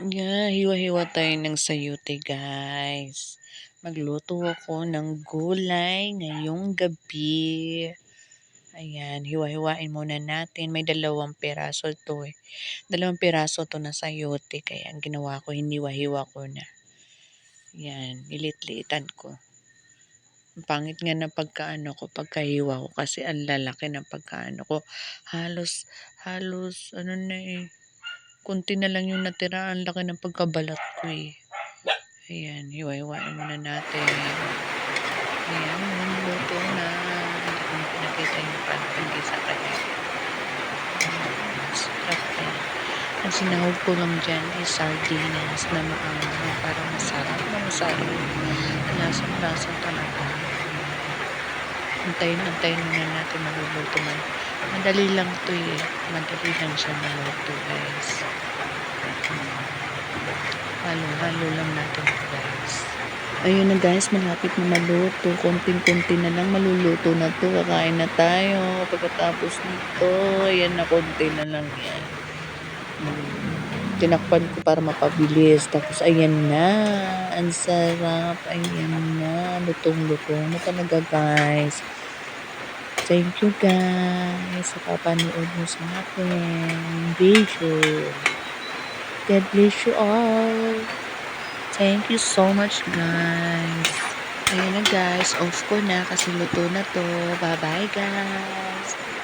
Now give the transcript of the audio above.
Yeah, hiwa-hiwa tayo ng sayote guys. Magluto ako ng gulay ngayong gabi. Ayan, hiwa-hiwain muna natin. May 2 piraso to eh. 2 piraso to na sayote. Kaya ang ginawa ko, hiniwa-hiwa ko na. Yan, lilit-liitan ko. Ang pangit nga na pagkaano ko, pagkahiwa ko kasi ang lalaki ng pagkaano ko. Halos, ano na eh. Konti na lang yung natira. Ang laki ng pagkabalat ko eh. Ayan, hiwa-hiwain muna natin. Ayan, luto na. Hindi ko na pinakita yung paano paggisa kaya. Sarap eh. Ang sinahog ko lang dyan is sardinas na maangang para masarap na masarap. Lasang-lasa talaga. Antayin muna natin maluluto man. Madali lang to eh. Madali lang siya maluto guys. Halo-halo lang natin guys. Ayun na guys, malapit na maluto. Konting-konti na lang maluluto na to. Kakain na tayo. Pagkatapos nito, ayan na, konti na lang yan. Tinakpan ko para mapabilis. Tapos ayan na. Ang sarap. Ayan na. Lutong-lutong na talaga guys. Thank you guys sa papanood mo sa akin video. God bless you all. Thank you so much guys. Ayan na guys, off ko na kasi luto na to. Bye bye guys.